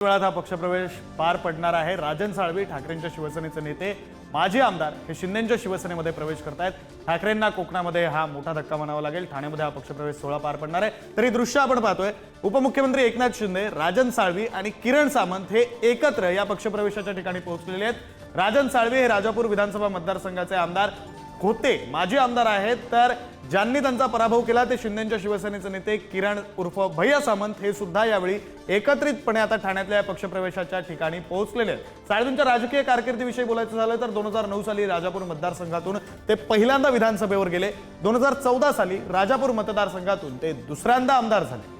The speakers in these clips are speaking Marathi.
वेळात हा पक्षप्रवेश पार पडणार आहे। राजन साळवी ठाकरेंच्या शिवसेनेचे नेते माजी आमदार हे शिंदेंच्या शिवसेनेमध्ये प्रवेश करतायत। ठाकरेंना कोकणामध्ये हा मोठा धक्का म्हणावा लागेल। ठाण्यामध्ये हा पक्षप्रवेश सोहळा पार पडणार आहे। तरी दृश्य आपण पाहतोय, उपमुख्यमंत्री एकनाथ शिंदे, राजन साळवी आणि किरण सामंत हे एकत्र या पक्षप्रवेशाच्या ठिकाणी पोहोचलेले आहेत। राजन साळवी हे राजापूर विधानसभा मतदारसंघाचे आमदार होते, माजी आमदार आहेत। तर ज्यांनी त्यांचा पराभव केला ते शिंदेंच्या शिवसेनेचे नेते किरण उर्फ भैया सामंत हे सुद्धा यावेळी एकत्रितपणे आता ठाण्यातल्या पक्षप्रवेशाच्या ठिकाणी पोहोचलेले आहेत। साळवींच्या राजकीय कारकिर्दीविषयी बोलायचं झालं तर 2009 साली राजापूर मतदारसंघातून ते पहिल्यांदा विधानसभेवर गेले। 2014 साली राजापूर मतदारसंघातून ते दुसऱ्यांदा आमदार झाले।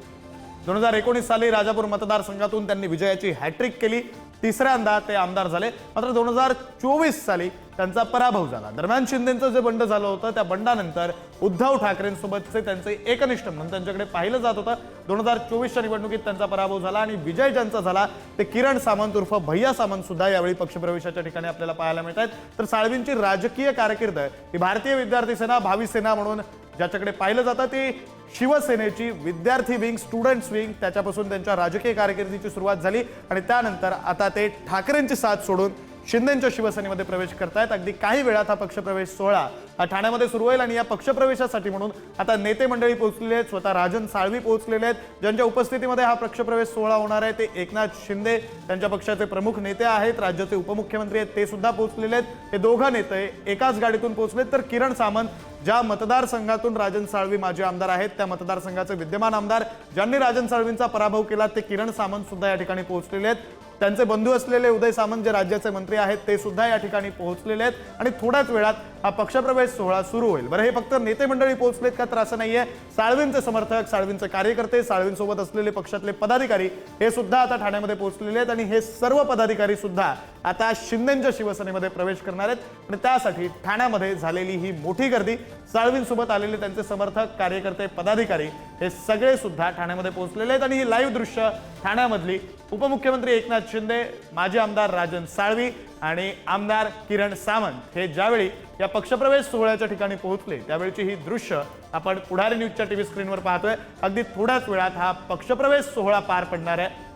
2019 साली राजापूर मतदारसंघातून त्यांनी विजयाची हॅट्रिक केली, तिसऱ्यांदा ते आमदार झाले। मात्र 2024 साली त्यांचा पराभव झाला। दरम्यान शिंदेंचं जे बंड झालं होतं त्या बंडानंतर उद्धव ठाकरेंसोबतचे त्यांचे एकनिष्ठ म्हणून त्यांच्याकडे पाहिलं जात होतं। 2024च्या निवडणुकीत त्यांचा पराभव झाला आणि विजय ज्यांचा झाला ते किरण सामंत उर्फ भैया सामंत सुद्धा यावेळी पक्षप्रवेशाच्या ठिकाणी आपल्याला पाहायला मिळत आहेत। तर साळवींची राजकीय कारकीर्द ही भारतीय विद्यार्थी सेना, भावी सेना म्हणून ज्याच्याकडे पाहिलं जातं ती शिवसेनेची विद्यार्थी विंग, स्टुडंट्स विंग, त्याच्यापासून त्यांच्या राजकीय कारकिर्दीची सुरुवात झाली आणि त्यानंतर आता ते ठाकरेंची साथ सोडून शिंदेंच्या शिवसेनेमध्ये प्रवेश करतायत। अगदी काही वेळात हा पक्षप्रवेश सोहळा हा ठाण्यामध्ये सुरू होईल आणि या पक्षप्रवेशासाठी म्हणून आता नेते मंडळी पोहोचलेले आहेत। स्वतः राजन साळवी पोहोचलेले आहेत, ज्यांच्या उपस्थितीमध्ये हा पक्षप्रवेश सोहळा होणार आहे। ते एकनाथ शिंदे त्यांच्या पक्षाचे प्रमुख नेते आहेत, राज्याचे उपमुख्यमंत्री आहेत, ते सुद्धा पोहोचलेले आहेत। हे दोघं नेते एकाच गाडीतून पोहोचलेत। तर किरण सामंत ज्या मतदारसंघातून राजन साळवी माजी आमदार आहेत त्या मतदारसंघाचे विद्यमान आमदार, ज्यांनी राजन साळवींचा पराभव केला ते किरण सामंत सुद्धा या ठिकाणी पोहोचलेले आहेत। त्यांचे बंधू असलेले उदय सामंत जे राज्याचे मंत्री आहेत ते सुद्धा या ठिकाणी पोहोचलेले आहेत आणि थोड्याच वेळात हा पक्षप्रवेश सोहळा सुरू होईल। बरं, हे फक्त नेते मंडळी पोहोचलेत का तर असं नाहीये। साळवींचे समर्थक, साळवींचे कार्यकर्ते, साळवींसोबत असलेले पक्षातले पदाधिकारी हे सुद्धा आता ठाण्यामध्ये पोहोचलेले आहेत आणि हे सर्व पदाधिकारी सुद्धा आता शिंदेंच्या शिवसेनेमध्ये प्रवेश करणार आहेत आणि त्यासाठी ठाण्यामध्ये झालेली ही मोठी गर्दी, साळवींसोबत आलेले त्यांचे समर्थक, कार्यकर्ते, पदाधिकारी हे सगळे सुद्धा ठाण्यामध्ये पोहोचलेले आहेत। आणि ही लाईव्ह दृश्य ठाण्यामधली उपमुख्यमंत्री एकनाथ शिंदे, माजी आमदार राजन साळवी आणि आमदार किरण सामंत हे ज्यावेळी या पक्षप्रवेश सोहळ्याच्या ठिकाणी पोहोचले त्यावेळची ही दृश्य आपण पुढारी न्यूजच्या टीव्ही स्क्रीनवर पाहतोय। अगदी थोड्याच वेळात हा पक्षप्रवेश सोहळा पार पडणार आहे।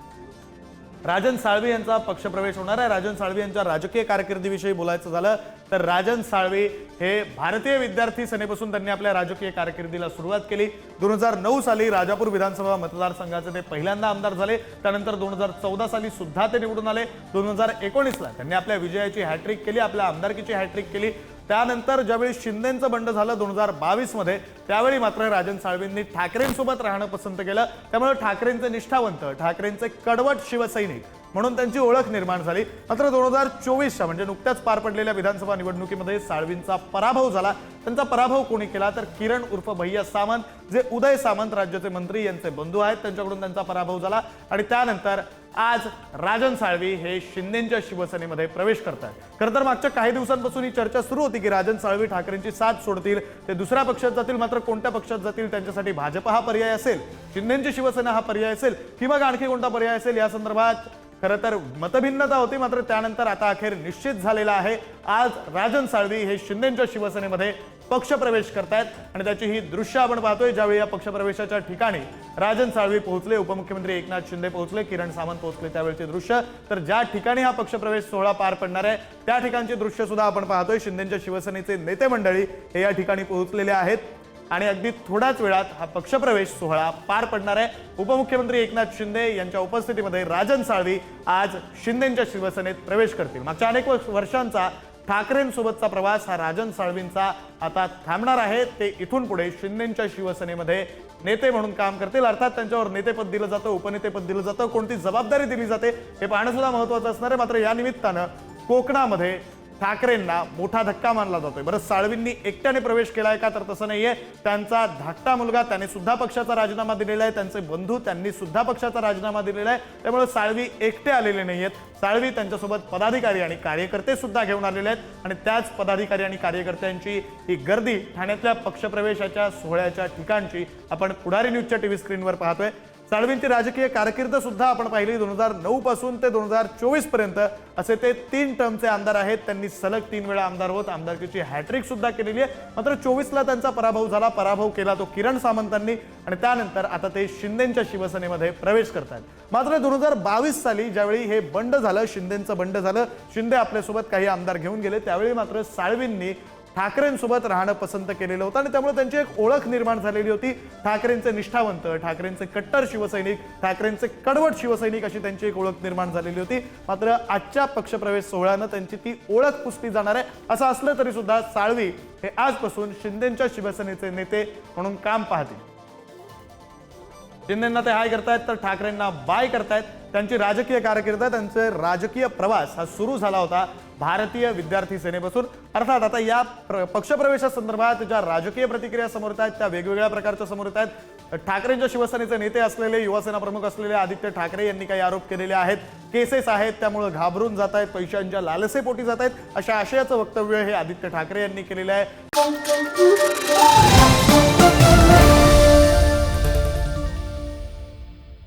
राजन साळवी यांचा पक्षप्रवेश होणार आहे। राजन साळवी यांच्या राजकीय कारकिर्दीविषयी बोलायचं झालं तर राजन साळवी हे भारतीय विद्यार्थी सेनेपासून त्यांनी आपल्या राजकीय कारकिर्दीला सुरुवात केली। 2009 साली राजापूर विधानसभा मतदारसंघाचे ते पहिल्यांदा आमदार झाले। त्यानंतर 2014 साली सुद्धा ते निवडून आले। 2019 ला त्यांनी आपल्या विजयाची हॅट्रिक केली, आपल्या आमदारकीची हॅट्रिक केली। त्यानंतर ज्यावेळी शिंदेंचं बंड झालं 2022 मध्ये, त्यावेळी मात्र राजन साळवींनी ठाकरेंसोबत राहणं पसंत केलं। त्यामुळे ठाकरेंचे निष्ठावंत, ठाकरेंचे कडवट शिवसैनिक म्हणून त्यांची ओळख निर्माण झाली। मात्र 2024च्या म्हणजे नुकत्याच पार पडलेल्या विधानसभा निवडणुकीमध्ये साळवींचा पराभव झाला। त्यांचा पराभव कोणी केला तर किरण उर्फ भैया सामंत, जे उदय सामंत राज्याचे मंत्री यांचे बंधू आहेत, त्यांच्याकडून त्यांचा पराभव झाला आणि त्यानंतर आज राजन साळवी हे शिंदेंच्या शिवसेनेमध्ये प्रवेश करतात। खरं तर मागच्या काही दिवसांपासून ही चर्चा सुरू होती की राजन साळवी ठाकरेंची साथ सोडतील, ते दुसऱ्या पक्षात जातील। मात्र कोणत्या पक्षात जातील, त्यांच्यासाठी भाजप हा पर्याय असेल, शिंदेंची शिवसेना हा पर्याय असेल की मग आणखी कोणता पर्याय असेल, या संदर्भात खरं तर मतभिन्नता होती। मात्र त्यानंतर आता अखेर निश्चित झालेला आहे। आज राजन साळवी हे शिंदेंच्या शिवसेनेमध्ये पक्षप्रवेश करतायत आणि त्याची ही दृश्य आपण पाहतोय। ज्यावेळी या पक्षप्रवेशाच्या ठिकाणी राजन साळवी पोहोचले, उपमुख्यमंत्री एकनाथ शिंदे पोहोचले, किरण सामंत पोहोचले, त्यावेळचे दृश्य। तर ज्या ठिकाणी हा पक्षप्रवेश सोहळा पार पडणार आहे त्या ठिकाणचे दृश्य सुद्धा आपण पाहतोय। शिंदेंच्या शिवसेनेचे नेते मंडळी हे या ठिकाणी पोहोचलेले आहेत आणि अगदी थोड्याच वेळात हा पक्षप्रवेश सोहळा पार पडणार आहे। उपमुख्यमंत्री एकनाथ शिंदे यांच्या उपस्थितीमध्ये राजन साळवी आज शिंदेंच्या शिवसेनेत प्रवेश करतील। मागच्या अनेक वर्षांचा ठाकरेंसोबतचा प्रवास हा राजन साळवींचा आता थांबणार आहे। ते इथून पुढे शिंदेंच्या शिवसेनेमध्ये नेते म्हणून काम करतील। अर्थात त्यांच्यावर नेतेपद दिलं जातं, उपनेतेपद दिलं जातं, कोणती जबाबदारी दिली जाते हे पाहणं सुद्धा महत्त्वाचं असणार आहे। मात्र या निमित्तानं कोकणामध्ये ठाकरेंना मोठा धक्का मानला जातोय। बरं, साळवींनी एकट्याने प्रवेश केलाय का तर तसं नाहीये। त्यांचा धाकटा मुलगा त्याने सुद्धा पक्षाचा राजीनामा दिलेला आहे, त्यांचे बंधू त्यांनी सुद्धा पक्षाचा राजीनामा दिलेला आहे। त्यामुळे साळवी एकटे आलेले नाहीयेत, साळवी त्यांच्यासोबत पदाधिकारी आणि कार्यकर्ते सुद्धा घेऊन आलेले आहेत आणि त्याच पदाधिकारी आणि कार्यकर्त्यांची ही गर्दी ठाण्यातल्या पक्षप्रवेशाच्या सोहळ्याच्या ठिकाणची आपण पुढारी न्यूजच्या टीव्ही स्क्रीनवर पाहतोय। साळवींची राजकीय कारकीर्द सुद्धा आपण पाहिली 2009 पासून ते 2024 पर्यंत असे ते 3 टर्मचे आमदार आहेत. त्यांनी सलग 3 वेळा आमदार होत आमदारकीची हॅट्रिक सुद्धा केलेली आहे. मात्र 24ला त्यांचा पराभव झाला. पराभव केला तो किरण सामंतांनी आणि त्यानंतर आता ते शिंदेच्या शिवसेनेमध्ये प्रवेश करतात. मात्र 2022 साली ज्यावेळी हे बंड झालं, शिंदेचं बंड झालं, शिंदे आपल्यासोबत काही आमदार घेऊन गेले, त्यावेळी मात्र साळवींनी ठाकरेंसोबत राहणं पसंत केलेलं होतं आणि त्यामुळे त्यांची एक ओळख निर्माण झालेली होती. ठाकरेंचे निष्ठावंत, ठाकरेंचे कट्टर शिवसैनिक, ठाकरेंचे कडवट शिवसैनिक अशी त्यांची एक ओळख निर्माण झालेली होती. मात्र आजच्या पक्षप्रवेश सोहळ्यानं त्यांची ती ओळख पुसली जाणार आहे. असं असलं तरी सुद्धा साळवी हे आजपासून शिंदेच्या शिवसेनेचे नेते म्हणून काम पाहतील. शिंदेंना ते हाय करतायत तर ठाकरेंना बाय करतायत. त्यांची राजकीय कारकीर्द, त्यांचे राजकीय प्रवास हा सुरू झाला होता भारतीय विद्यार्थी सेनेपासून. अर्थात आता या पक्षप्रवेशासंदर्भात ज्या राजकीय प्रतिक्रिया समोर येत आहेत त्या वेगवेगळ्या प्रकारच्या समोर येत आहेत. ठाकरेंच्या शिवसेनेचे नेते असलेले, युवासेना प्रमुख असलेले आदित्य ठाकरे यांनी काही आरोप केलेले आहेत. केसेस आहेत त्यामुळे घाबरून जात आहेत, पैशांच्या लालसेपोटी जात आहेत, अशा आशयाचं वक्तव्य हे आदित्य ठाकरे यांनी केलेलं आहे.